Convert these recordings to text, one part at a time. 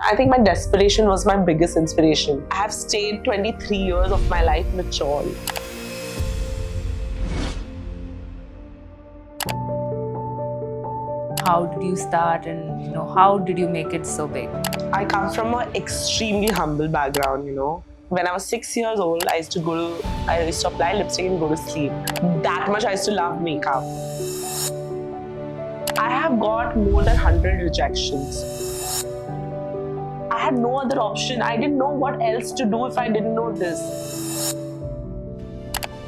I think my desperation was my biggest inspiration. I have stayed 23 years of my life mature. How did you start, and how did you make it so big? I come from an extremely humble background. When I was 6 years old, I used to apply lipstick and go to sleep. That much I used to love makeup. I have got more than 100 rejections. I had no other option. I didn't know what else to do if I didn't know this.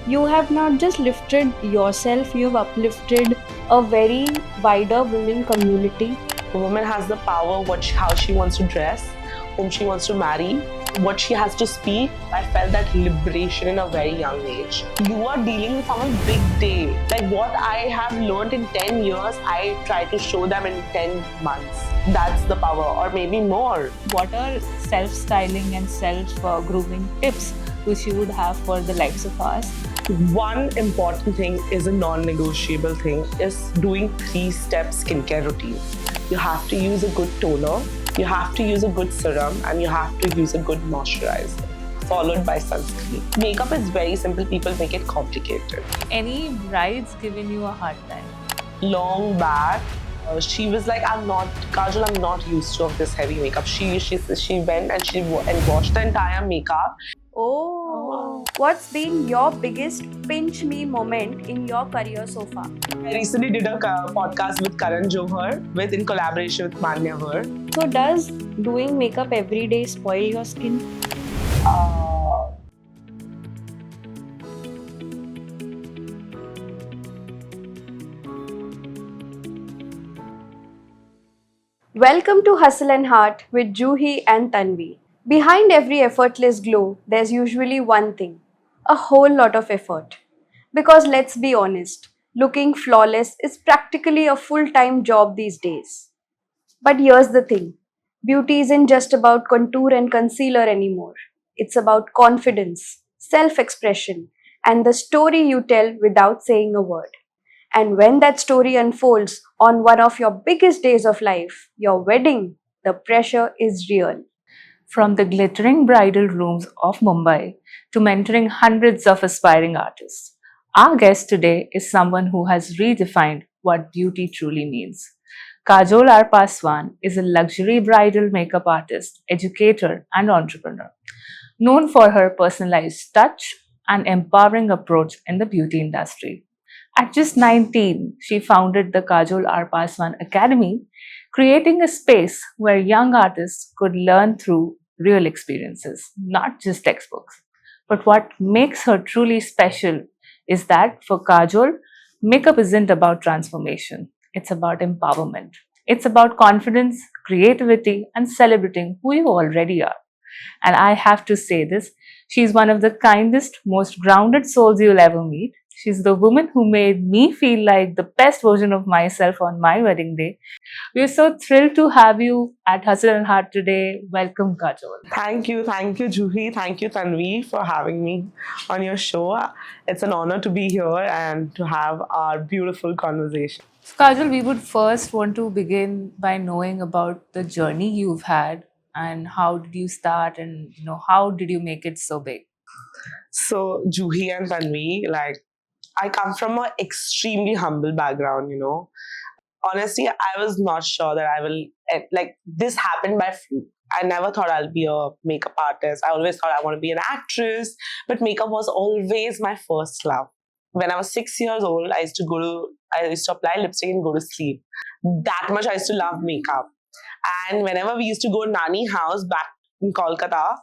You have not just lifted yourself, you have uplifted a very wider women community. A woman has the power, how she wants to dress, whom she wants to marry, what she has to speak. I felt that liberation in a very young age. You are dealing with someone's big day. Like what I have learned in 10 years, I try to show them in 10 months. That's the power, or maybe more. What are self-styling and self-grooming tips which you would have for the likes of us? One important thing is a non-negotiable thing is doing 3-step skincare routine. You have to use a good toner, you have to use a good serum, and you have to use a good moisturizer, followed by sunscreen. Makeup is very simple, people make it complicated. Any brides giving you a hard time? Long back, she was like, Kajol, I'm not used to of this heavy makeup. She went and washed the entire makeup. Oh, what's been your biggest pinch me moment in your career so far? I recently did a podcast with Juhi in collaboration with Manya. So, does doing makeup every day spoil your skin? Welcome to Hustle and Heart with Juhi and Tanvi. Behind every effortless glow, there's usually one thing: a whole lot of effort. Because let's be honest, looking flawless is practically a full time job these days. But here's the thing: beauty isn't just about contour and concealer anymore. It's about confidence, self expression, and the story you tell without saying a word. And when that story unfolds on one of your biggest days of life, your wedding, the pressure is real. From the glittering bridal rooms of Mumbai to mentoring hundreds of aspiring artists, our guest today is someone who has redefined what beauty truly means. Kajol Paswwan is a luxury bridal makeup artist, educator, and entrepreneur, known for her personalized touch and empowering approach in the beauty industry. At just 19, she founded the Kajol Paswwan Academy, creating a space where young artists could learn through real experiences, not just textbooks. But what makes her truly special is that for Kajol, makeup isn't about transformation, it's about empowerment. It's about confidence, creativity, and celebrating who you already are. And I have to say this, she's one of the kindest, most grounded souls you'll ever meet. She's the woman who made me feel like the best version of myself on my wedding day. We're so thrilled to have you at Hustle and Heart today. Welcome, Kajol. Thank you, Juhi. Thank you, Tanvi, for having me on your show. It's an honor to be here and to have our beautiful conversation. So, Kajol, we would first want to begin by knowing about the journey you've had and how did you start, and how did you make it so big? So, Juhi and Tanvi, I come from an extremely humble background. Honestly, I was not sure that I will, this happened by fluke. I never thought I'll be a makeup artist. I always thought I want to be an actress, but makeup was always my first love. When I was 6 years old, I used to apply lipstick and go to sleep. That much I used to love makeup. And whenever we used to go to Nani house back in Kolkata,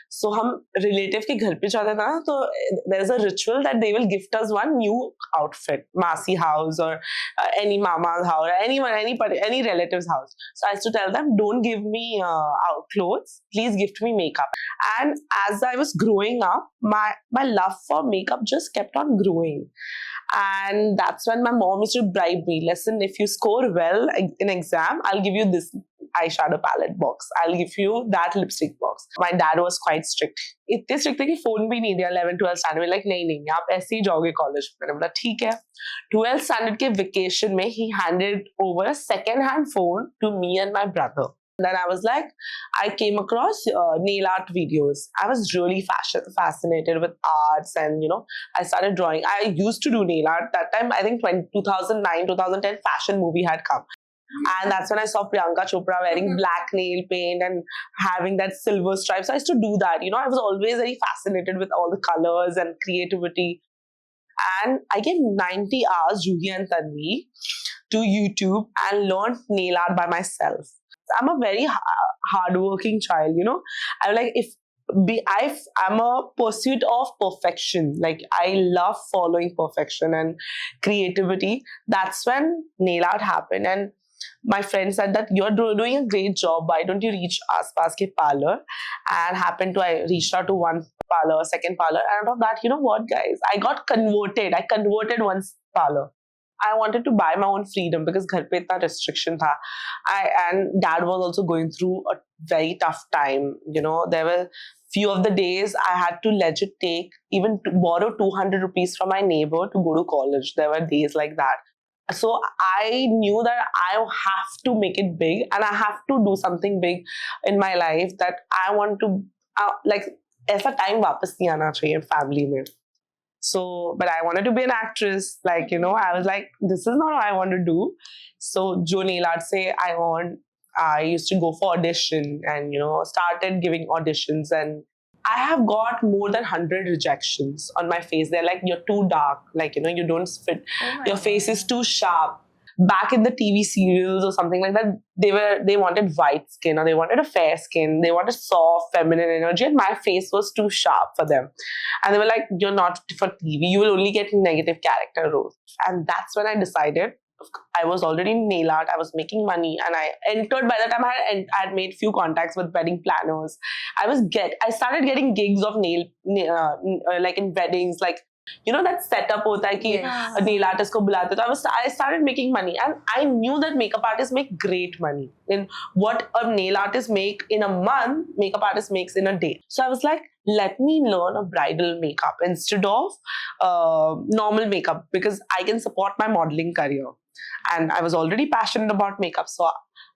so हम relative के घर पे जाते थे ना, तो there's a ritual that they will gift us one new outfit, Masi house or any mama's house or any relative's house. So I used to tell them, don't give me clothes, please gift me makeup. And as I was growing up, my love for makeup just kept on growing. And that's when my mom used to bribe me. Listen, if you score well in exam, I'll give you this eyeshadow palette box. I'll give you that lipstick box. My dad was quite strict. इतने strict थे कि phone भी नहीं दिया 11 12 standard में. Like नहीं आप ऐसे ही जाओगे college. मैंने बोला ठीक है. 12th standard के vacation में he handed over a second hand phone to me and my brother. Then I was like, I came across nail art videos. I was really fascinated with arts, and I started drawing. I used to do nail art that time. I think 2009, 2010 fashion movie had come. And that's when I saw Priyanka Chopra wearing black nail paint and having that silver stripe. So I used to do that. I was always very fascinated with all the colors and creativity. And I gave 90 hours, Juhi and Tanvi, to YouTube and learned nail art by myself. I'm a very hardworking child, I'm like, I'm a pursuit of perfection. Like, I love following perfection and creativity. That's when nail art happened. And my friend said that you're doing a great job. Why don't you reach Aspas ke parlor? And I reached out to one parlor, second parlor. And out of that, you know what, guys? I got converted. I converted one parlor. I wanted to buy my own freedom because ghar pe itna restriction tha. And dad was also going through a very tough time. There were few of the days I had to legit borrow 200 rupees from my neighbor to go to college. There were days like that. So I knew that I have to make it big, and I have to do something big in my life, that I want to, like, ऐसा time वापस नहीं आना चाहिए family में. So, but I wanted to be an actress. Like, I was like, this is not what I want to do. So, Jo nail art say I used to go for audition and, started giving auditions, and I have got more than 100 rejections on my face. They're like, you're too dark. Like, you don't fit. Your face is too sharp. Back in the TV serials or something like that, they wanted white skin, or they wanted a fair skin. They wanted soft, feminine energy, and my face was too sharp for them. And they were like, you're not for TV. You will only get negative character roles. And that's when I decided. I was already in nail art. I was making money, and I entered. By the time I had made few contacts with wedding planners, I started getting gigs of like in weddings, like that setup hota hai ki a nail artist ko bulate. So I started making money, and I knew that makeup artists make great money. In what a nail artist make in a month, makeup artist makes in a day. So I was like, let me learn a bridal makeup instead of normal makeup, because I can support my modeling career. And I was already passionate about makeup, so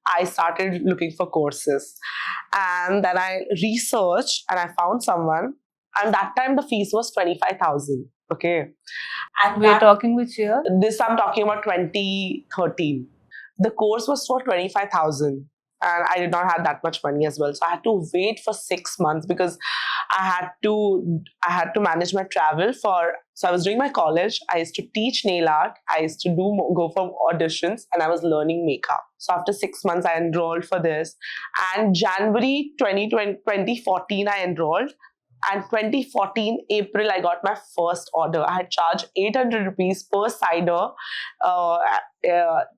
I started looking for courses. And then I researched and I found someone. And that time the fees was 25,000. Okay. And We're talking which year? This I'm talking about 2013. The course was for 25,000. And I did not have that much money as well. So I had to wait for 6 months because I had to manage my travel so I was doing my college. I used to teach nail art. I used to go for auditions, and I was learning makeup. So after 6 months, I enrolled for this. And January 2014, I enrolled. And 2014 April, I got my first order. I had charged 800 rupees per cider.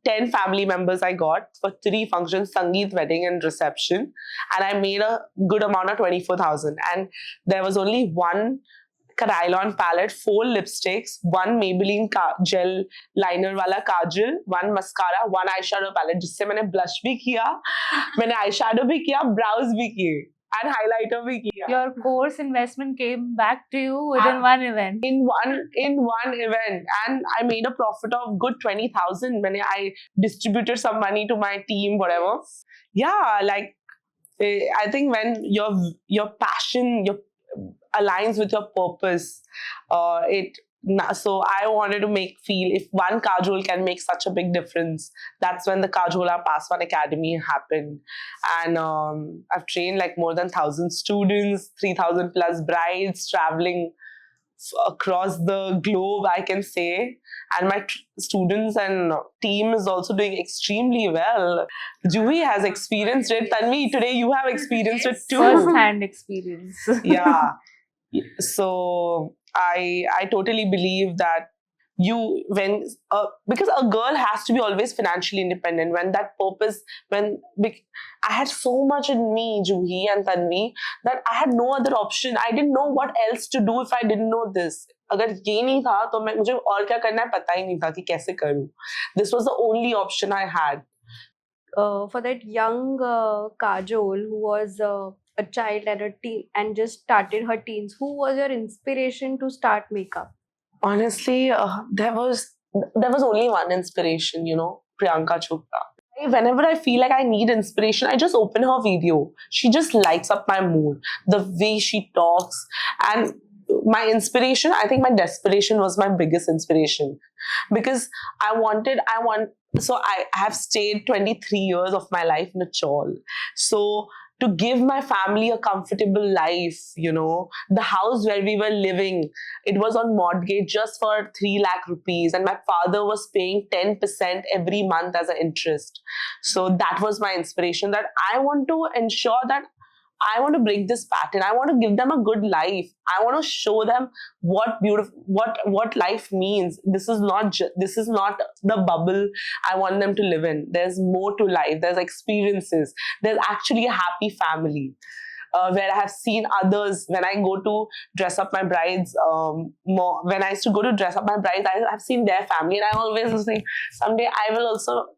10 family members I got for 3 functions, Sangeet, wedding and reception. And I made a good amount of 24,000. And there was only one Kajol palette, 4 lipsticks, 1 Maybelline gel liner wala kajal, 1 mascara, 1 eyeshadow palette, जिससे मैंने blush भी किया, मैंने eyeshadow भी किया, brows भी किए. And highlighter bhi kiya. Your course investment came back to you within one event. In one event, and I made a profit of good 20,000. When I distributed some money to my team, whatever. Yeah, like I think when your passion aligns with your purpose, so I wanted to feel if one Kajol can make such a big difference. That's when the Kajola Paswwan Academy happened. And I've trained like more than 1,000 students, 3,000 plus brides traveling across the globe, I can say. And my students and team is also doing extremely well. Juhi has experienced it. Tanvi, today you have experienced it too. First-hand experience. Yeah. So I totally believe that because a girl has to be always financially independent. When that purpose, I had so much in me, Juhi and Tanvi, that I had no other option. I didn't know what else to do if I didn't know this. अगर ये नहीं था तो मुझे और क्या करना है पता ही नहीं था कि कैसे करूं. This was the only option I had. For that young Kajol who was a child and a teen and just started her teens, who was your inspiration to start makeup? Honestly, there was only one inspiration, Priyanka Chopra. Whenever I feel like I need inspiration, I just open her video. She just lights up my mood. The way she talks. And my inspiration, I think my desperation was my biggest inspiration. Because so I have stayed 23 years of my life in a chawl. So to give my family a comfortable life, the house where we were living, it was on mortgage just for 3 lakh rupees, and my father was paying 10% every month as an interest. So that was my inspiration, that I want to ensure that I want to break this pattern. I want to give them a good life. I want to show them what life means. This is not the bubble I want them to live in. There's more to life. There's experiences. There's actually a happy family. Where I have seen others, when I go to dress up my brides, when I used to go to dress up my brides, I have seen their family, and I always think someday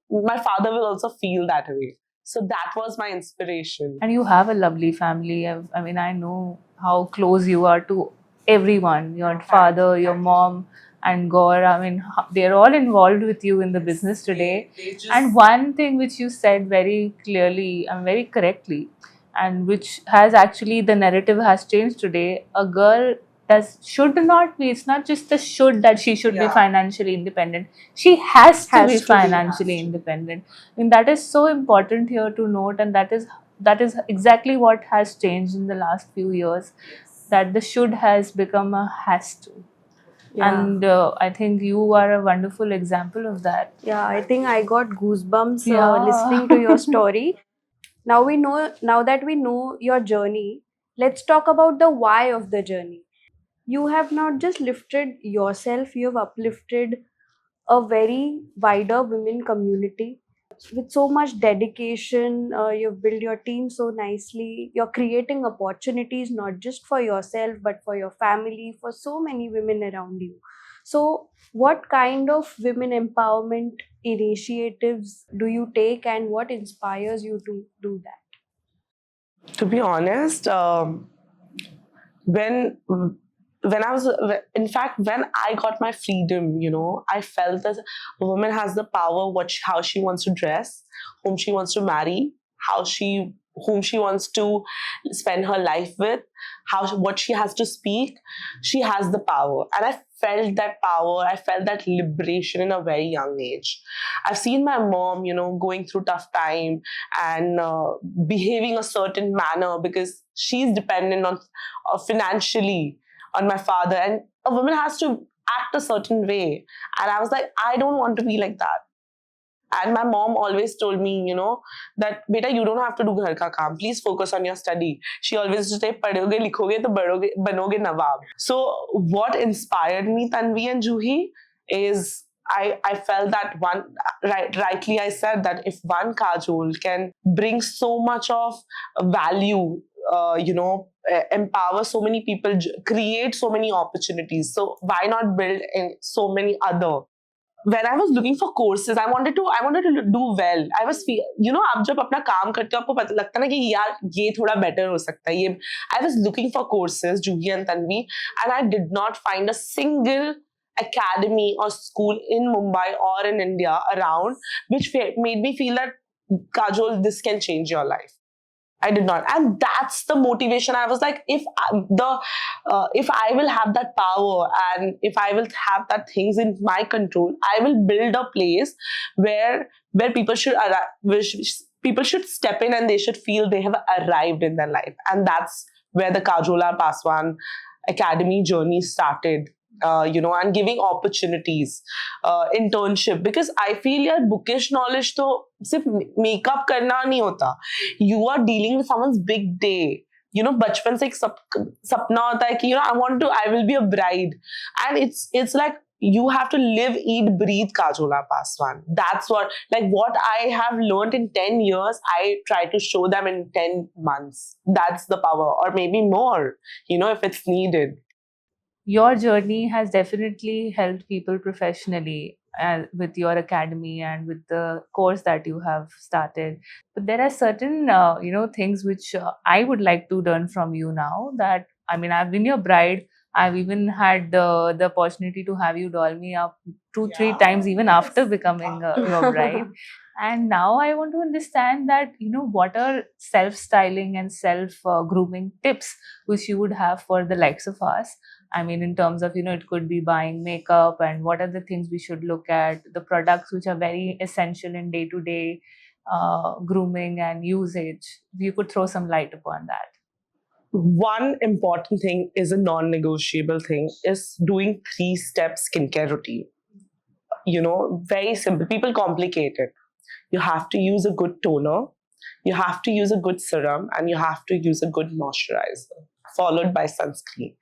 my father will also feel that way. So that was my inspiration. And you have a lovely family. I mean, I know how close you are to everyone, your father, your mom, and Gaur. I mean, they're all involved with you in the business today. And one thing which you said very clearly and very correctly, and which has actually the narrative has changed today. A girl should not be. It's not just the should that she should be financially independent. She has to be financially independent. I mean, that is so important here to note, and that is exactly what has changed in the last few years. That the should has become a has to. Yeah. And I think you are a wonderful example of that. Yeah, I think I got goosebumps Yeah. listening to your story. Now that we know your journey, let's talk about the why of the journey. You have not just lifted yourself, you have uplifted a very wider women community with so much dedication. You've built your team so nicely. You're creating opportunities not just for yourself but for your family, for so many women around you. So what kind of women empowerment initiatives do you take, and what inspires you to do that? To be honest, when when I was in fact when I got my freedom, I felt that a woman has the power how she wants to dress, whom she wants to marry, whom she wants to spend her life with, what she has to speak. She has the power, and I felt that power. I felt that liberation in a very young age. I've seen my mom, going through tough time and behaving a certain manner because she's dependent on financially on my father, and a woman has to act a certain way. And I was like, I don't want to be like that. And my mom always told me, that beta, you don't have to do ghar ka kaam. Please focus on your study. She always used to say, padhoge, likhoge, to banoge nawab. So what inspired me, Tanvi and Juhi, is I felt that rightly I said that if one Kajol can bring so much of value, empower so many people, create so many opportunities. So why not build in so many other? When I was looking for courses, I wanted to do well. I was आप जब अपना काम करते हो आपको पता लगता है ना कि यार ये थोड़ा better हो सकता है ये. I was looking for courses, Juhi and Tanvi, and I did not find a single academy or school in Mumbai or in India around which made me feel that, Kajol, this can change your life. I did not, and that's the motivation. I was like, if I will have that power, and if I will have that things in my control, I will build a place where people should arrive, people should step in, and they should feel they have arrived in their life. And that's where the Kajola Paswwan Academy journey started. And giving opportunities, internship, because I feel your bookish knowledge to सिर्फ makeup करना नहीं होता. You are dealing with someone's big day. बचपन से एक सपना होता है कि I will be a bride, and it's like you have to live, eat, breathe Kajola Paswwan. That's what I have learned in 10 years, I try to show them in 10 months. That's the power, or maybe more, if it's needed. Your journey has definitely helped people professionally with your academy and with the course that you have started. But there are certain things which I would like to learn from you now. That I mean, I've been your bride I've even had the opportunity to have you doll me up 2-3 times even after becoming your bride. And now I want to understand that, what are self-styling and self-grooming tips which you would have for the likes of us? I mean, in terms of, it could be buying makeup and what are the things we should look at, the products which are very essential in day-to-day grooming and usage. You could throw some light upon that. One important thing is a non-negotiable thing is doing 3-step skincare routine. Very simple. People complicate it. You have to use a good toner, you have to use a good serum, and you have to use a good moisturizer, followed by sunscreen.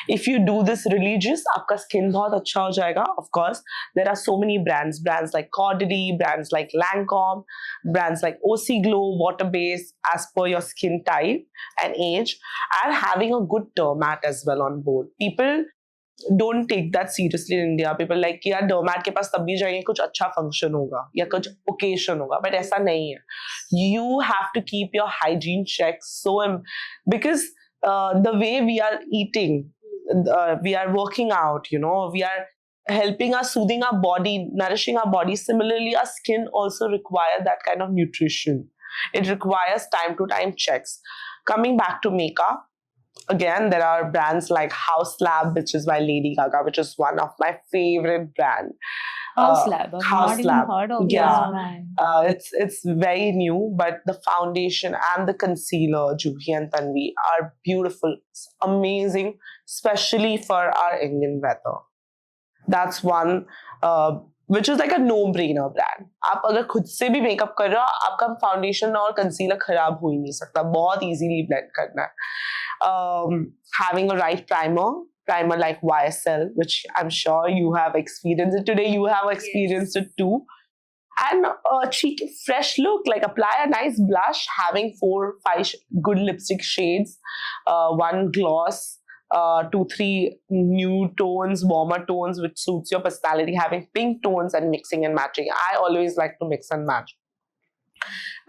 If you do this religious, आपका skin बहुत अच्छा हो जाएगा. Of course, there are so many brands like Caudalie, brands like Lancome, brands like OC Glow, water based as per your skin type and age, and having a good dermat as well on board. People don't take that seriously in India. People like कि यार डोमैट के पास तब भी जाएंगे कुछ अच्छा function होगा या कुछ ओकेशन होगा, बट ऐसा नहीं है. You have to keep your hygiene checks because the way we are eating, we are working out, we are helping us, soothing our body, nourishing our body. Similarly, our skin also requires that kind of nutrition. It requires time to time checks. Coming back to makeup, again, there are brands like House Lab, which is by Lady Gaga, which is one of my favorite brand. House Lab. I've House not Lab. even heard of Yeah. this brand. It's very new, but the foundation and the concealer, Juhi and Tanvi, are beautiful. It's amazing, especially for our Indian weather. That's one which is like a no-brainer brand. आप अगर खुद से भी makeup कर रहे हो, आपका foundation और कंसीलर खराब हो ही नहीं सकता. बहुत easily blend करना है. Having a right primer like YSL, which I'm sure you have experienced it today. You have experienced it too. And a cheeky, fresh look, like apply a nice blush, having 4-5 good lipstick shades, one gloss, 2-3 nude tones, warmer tones, which suits your personality, having pink tones and mixing and matching. I always like to mix and match.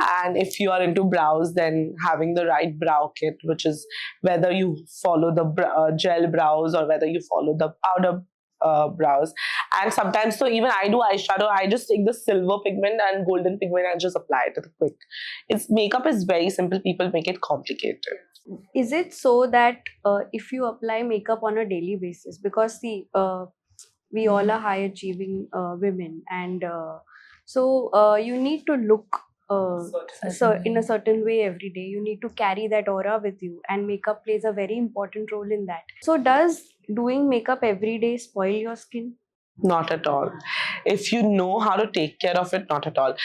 And if you are into brows, then having the right brow kit, which is whether you follow the gel brows or whether you follow the powder brows. And sometimes, so even I do eyeshadow, I just take the silver pigment and golden pigment and just apply it quick. Makeup is very simple. People make it complicated. Is it so that if you apply makeup on a daily basis, because see, we all are high achieving women, and so you need to look so in a certain way every day. You need to carry that aura with you, and makeup plays a very important role in that. So does doing makeup every day spoil your skin? Not at all. If you know how to take care of it, not at all.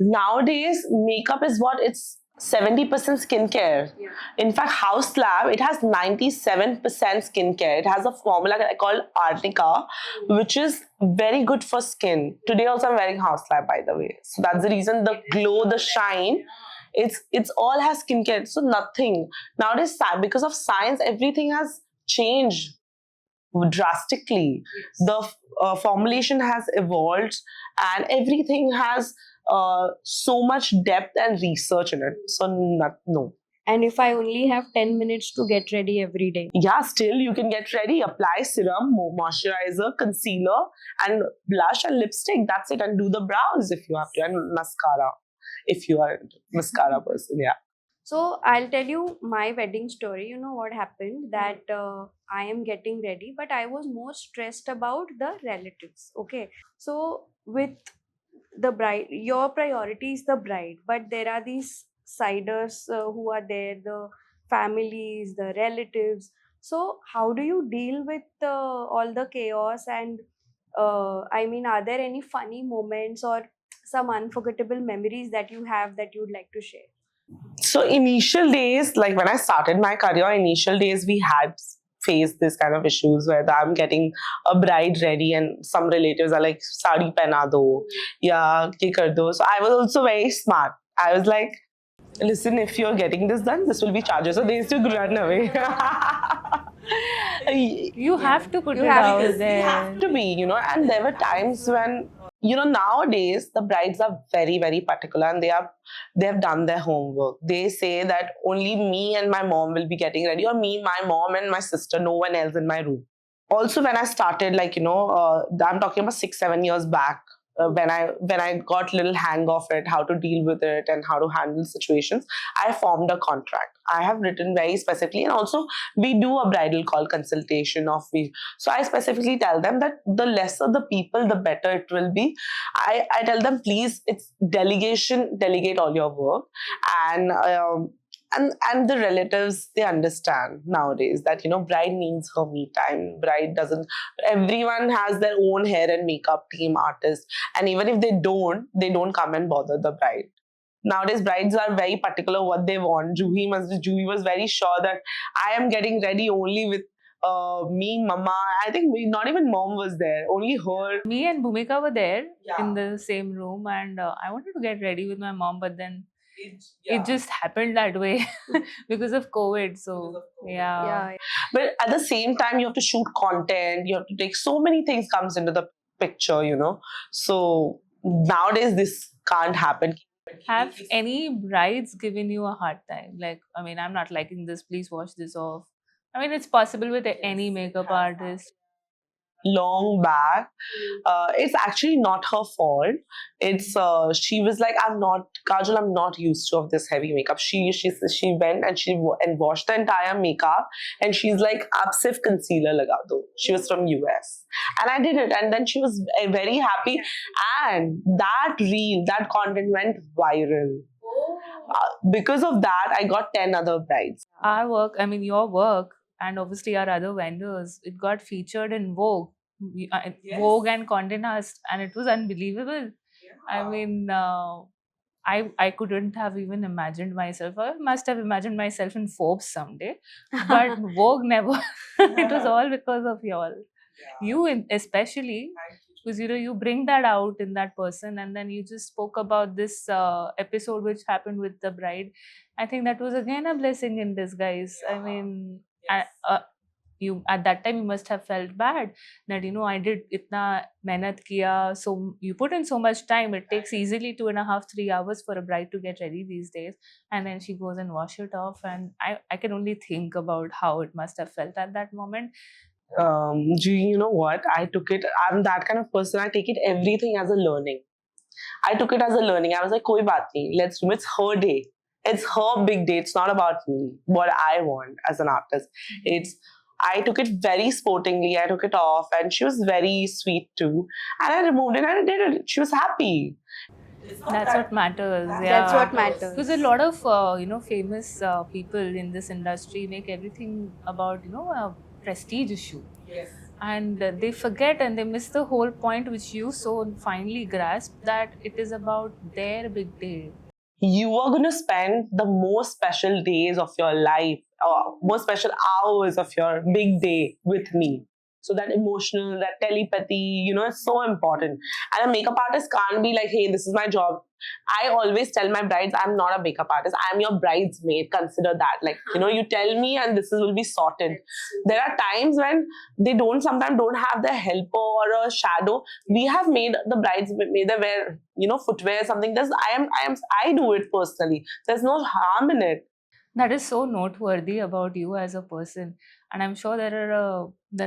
Nowadays, makeup is what it's 70% skincare. Yeah. In fact, House Lab, it has 97% skincare. It has a formula called Arnica, which is very good for skin. Today also I'm wearing House Lab, by the way. So that's the reason, the glow, the shine, it's all has skincare. So nothing. Nowadays, because of science, everything has changed drastically. The formulation has evolved and everything has so much depth and research in it. So no. And if I only have 10 minutes to get ready every day? Yeah, still you can get ready. Apply serum, moisturizer, concealer, and blush and lipstick. That's it. And do the brows if you have to. And mascara if you are a mascara person. Yeah. So I'll tell you my wedding story. You know what happened? That I am getting ready, but I was more stressed about the relatives. Okay. So with the bride, your priority is the bride, but there are these siders who are there, the families, the relatives. So how do you deal with all the chaos? And I mean, are there any funny moments or some unforgettable memories that you have that you'd like to share? So initial days, like when I started my career, initial days we had faced this kind of issues where I'm getting a bride ready and some relatives are like, sari pehna do, ya ye kar do. So I was also very smart. I was like, listen, if you're getting this done, this will be charges. So they used to run away. You have to put You it have out to. there. You have to be, and there were times when, nowadays the brides are very, very particular and they have done their homework. They say that only me and my mom will be getting ready, or me, my mom and my sister, no one else in my room. also when I started, like, I'm talking about 6-7 years back, when I got little hang of it, how to deal with it and how to handle situations, I formed a contract. I have written very specifically, and also we do a bridal call consultation of we. So I specifically tell them that the lesser the people, the better it will be. I tell them, please, it's delegation, delegate all your work, and and the relatives, they understand nowadays that bride needs her me time. Bride doesn't, everyone has their own hair and makeup team, artist, and even if they don't come and bother the bride. Nowadays brides are very particular what they want. Juhi was very sure that I am getting ready only with me, mama. I think not even mom was there, only her. Me and Bhumika were there in Yeah. the same room, and I wanted to get ready with my mom, but then Yeah. it just happened that way because of COVID. So yeah. Yeah. But at the same time, you have to shoot content, you have to take, so many things comes into the picture. So nowadays this can't happen. Have any brides given you a hard time? Like, I mean, I'm not liking this, please wash this off. I mean, it's possible with any makeup artist. Long back, it's actually not her fault. It's she was like, I'm not, Kajol, I'm not used to of this heavy makeup. She went and and washed the entire makeup, and she's like, ab sirf concealer laga do. She was from US, and I did it, and then she was very happy, and that content went viral. Because of that, I got 10 other brides. Our work, I mean, your work, and obviously our other vendors, it got featured in Vogue, Vogue and Condé Nast, and it was unbelievable. I mean, I couldn't have even imagined myself. I must have imagined myself in Forbes someday, but Vogue never. It was all because of y'all. You especially, because you bring that out in that person, and then you just spoke about this episode which happened with the bride. I think that was again a blessing in disguise. I mean, you at that time you must have felt bad that I did itna mehnat kiya, so you put in so much time. It takes easily 2.5-3 hours for a bride to get ready these days, and then she goes and wash it off, and I can only think about how it must have felt at that moment. You know what? I took it. I'm that kind of person. I take it everything as a learning. I took it as a learning. I was like, koi baat nahi. Let's do it. It's her day. It's her big day. It's not about me. What I want as an artist. It's I took it very sportingly. I took it off, and she was very sweet too. And I removed it, and I did it. She was happy. That's what matters. Yeah, That's what matters. because a lot of famous people in this industry make everything about a prestige issue. Yes. And they forget and they miss the whole point which you so finely grasp, that it is about their big day. You are going to spend the most special days of your life, or most special hours of your big day with me. So that emotional, that telepathy, is so important. And a makeup artist can't be like, hey, this is my job. I always tell my brides, I'm not a makeup artist. I'm your bridesmaid. Consider that. Like, you tell me and will be sorted. There are times when they sometimes don't have the helper or a shadow. We have made the brides, made them wear, footwear, something. I do it personally. There's no harm in it. That is so noteworthy about you as a person, and I'm sure there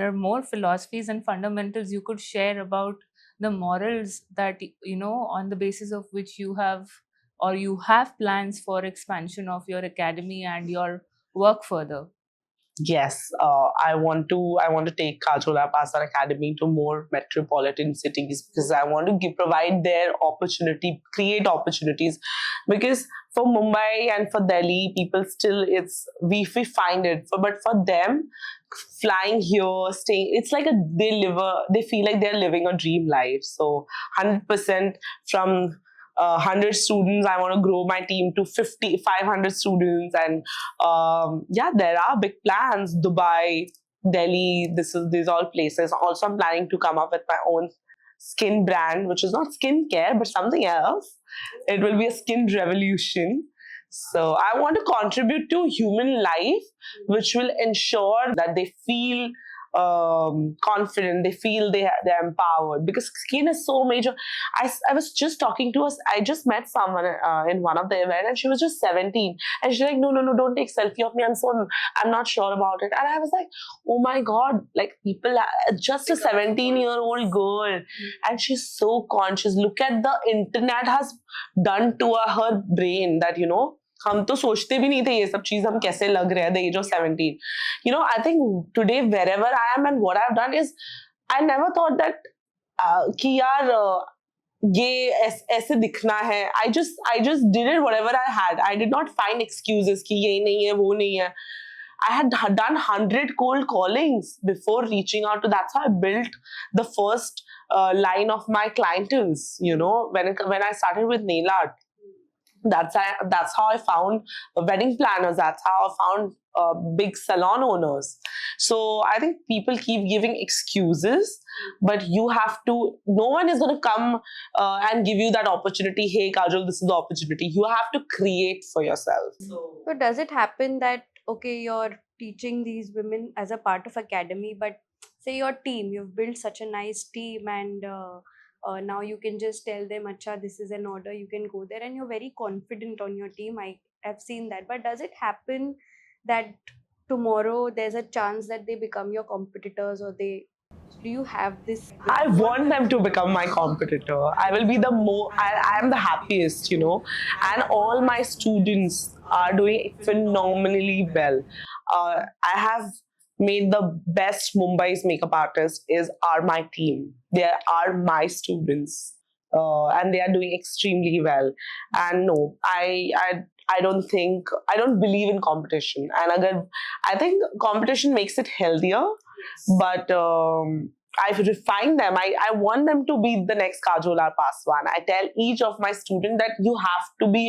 are more philosophies and fundamentals you could share about the morals that on the basis of which you have plans for expansion of your academy and your work further. Yes, I want to take Kajol Paswwan Academy to more metropolitan cities, because I want to provide their opportunity, create opportunities. Because for Mumbai and for Delhi, people still, we find it, but for them, flying here, staying, it's like they feel like they're living a dream life. So 100% from 100 students, I want to grow my team to 500 students. And there are big plans. Dubai, Delhi, these all places. Also, I'm planning to come up with my own skin brand, which is not skincare but something else. It will be a skin revolution. So I want to contribute to human life, which will ensure that they feel confident. They feel they're empowered because skin is so major. I was just talking to us. I just met someone in one of the events, and she was just 17, and she's like, no, don't take selfie of me. I'm not sure about it. And I was like, oh my god, like people, just a 17-year-old girl, and she's so conscious. Look at the internet has done to her brain that हम तो सोचते भी नहीं थे ये सब चीज हम कैसे लग रहे हैं the age of 17. I think today wherever I am and what I've done is I never thought that कि यार ये ऐसे दिखना है. I just did it whatever I had. I did not find excuses कि ये नहीं है वो नहीं है. I had done 100 cold callings before reaching out to. That's how I built the first line of my clientels. When I started with nail art. That's how I found wedding planners. That's how I found big salon owners. So I think people keep giving excuses, but you have to. No one is going to come and give you that opportunity. Hey, Kajol, this is the opportunity. You have to create for yourself. So does it happen that you're teaching these women as a part of academy, but say your team, you've built such a nice team, and now you can just tell them, "Acha, this is an order. You can go there," and you're very confident on your team. I have seen that. But does it happen that tomorrow there's a chance that they become your competitors, or do you have this? I want them to become my competitor. I will be I am the happiest, and all my students are doing phenomenally well. I have made the best Mumbai's makeup artists are my team. They are my students, and they are doing extremely well. And no, I don't believe in competition. And I think competition makes it healthier, but I've refined them. I want them to be the next Kajol or Paswwan. I tell each of my students that you have to be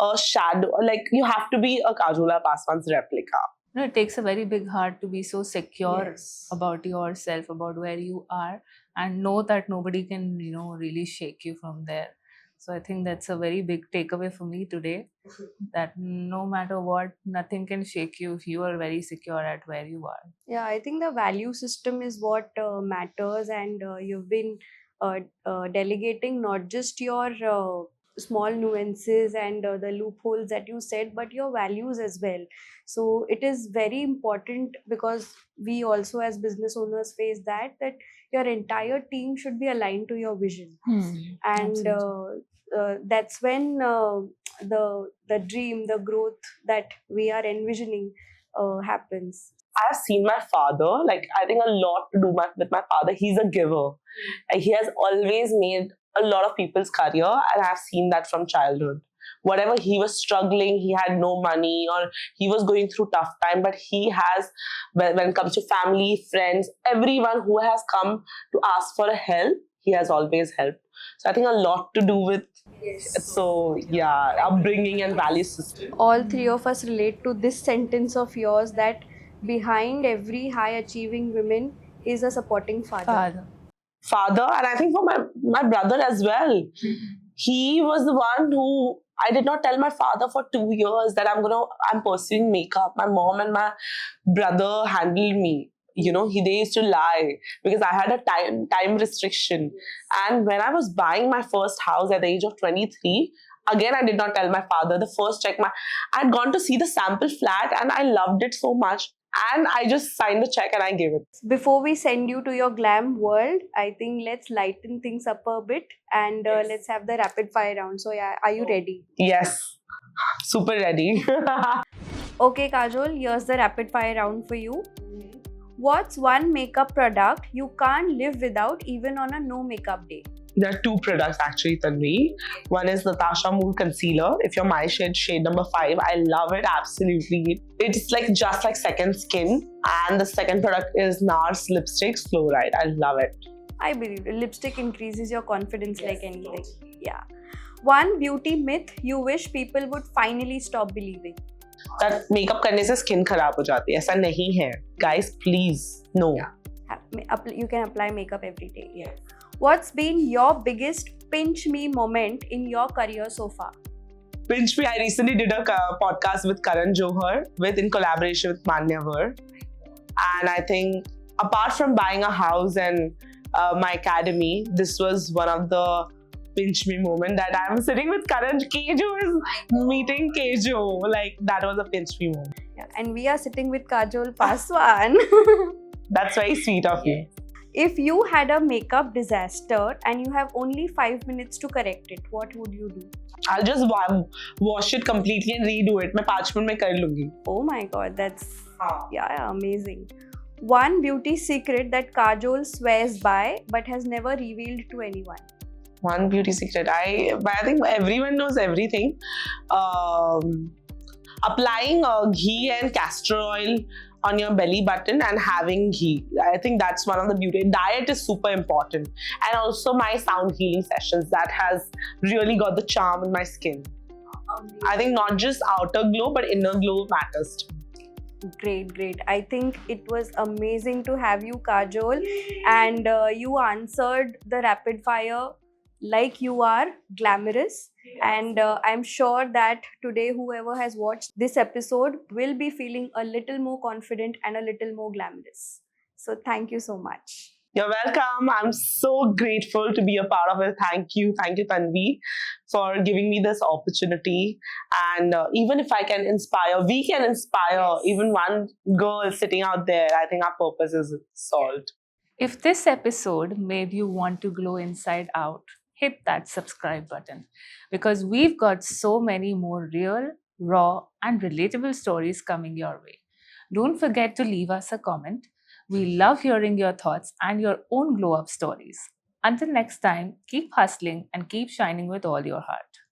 a shadow, like you have to be a Kajol or Paswwan's replica. It takes a very big heart to be so secure about yourself, about where you are, and know that nobody can, really shake you from there. So I think that's a very big takeaway for me today, that no matter what, nothing can shake you if you are very secure at where you are. Yeah, I think the value system is what matters, and you've been delegating not just your small nuances and the loopholes that you said, but your values as well. So it is very important, because we also as business owners face that your entire team should be aligned to your vision. And that's when the dream, the growth that we are envisioning happens. I've seen my father, like I think a lot to do with my father. He's a giver. He has always made a lot of people's career, and I've seen that from childhood. Whatever he was struggling, he had no money or he was going through tough time, but he has, when it comes to family, friends, everyone who has come to ask for a help, he has always helped. So I think a lot to do with upbringing and value system. All three of us relate to this sentence of yours, that behind every high achieving woman is a supporting father. And I think for my brother as well. He was the one who, I did not tell my father for 2 years that I'm pursuing makeup. My mom and my brother handled me. They used to lie because I had a time restriction. And when I was buying my first house at the age of 23, again, I did not tell my father. The first check, I had gone to see the sample flat and I loved it so much. And I just signed the check and I gave it. Before we send you to your glam world, I think let's lighten things up a bit, and let's have the rapid fire round. So yeah, are you ready? Yes, super ready. Okay, Kajol, here's the rapid fire round for you. What's one makeup product you can't live without even on a no makeup day? There are 2 products actually, Tanvi. One is Natasha Mood Concealer. If you're my shade number 5, I love it absolutely. It's just like second skin. And the second product is NARS Lipstick Fluoride. I love it. I believe it. Lipstick increases your confidence like anything. Yeah. One beauty myth you wish people would finally stop believing. That makeup करने से skin खराब हो जाती है. ऐसा नहीं है. Guys, please, no. Yeah. You can apply makeup every day. Yeah. What's been your biggest pinch me moment in your career so far? Pinch me, I recently did a podcast with Karan Johar in collaboration with Manyavar. And I think apart from buying a house and my academy, this was one of the pinch me moment that I'm sitting with Karan. Kajol is meeting Kajol. Like, that was a pinch me moment. Yeah, and we are sitting with Kajol Paswwan. That's very sweet of you. If you had a makeup disaster and you have only 5 minutes to correct it, what would you do? I'll just wash it completely and redo it. मैं 5 minute में कर लूँगी. Oh my god, that's yeah, amazing. One beauty secret that Kajol swears by but has never revealed to anyone. One beauty secret. But I think everyone knows everything. Applying ghee and castor oil on your belly button and having ghee. I think that's one of the beauty. Diet is super important. And also my sound healing sessions. That has really got the charm in my skin. I think not just outer glow, but inner glow matters too. Great. I think it was amazing to have you, Kajol, and you answered the rapid fire like you are glamorous. Yes. And I'm sure that today whoever has watched this episode will be feeling a little more confident and a little more glamorous. So thank you so much. You're welcome. I'm so grateful to be a part of it. Thank you, Tanvi, for giving me this opportunity. And even if I can inspire, we can inspire even one girl sitting out there. I think our purpose is solved. If this episode made you want to glow inside out, hit that subscribe button, because we've got so many more real, raw, and relatable stories coming your way. Don't forget to leave us a comment. We love hearing your thoughts and your own glow up stories. Until next time, keep hustling and keep shining with all your heart.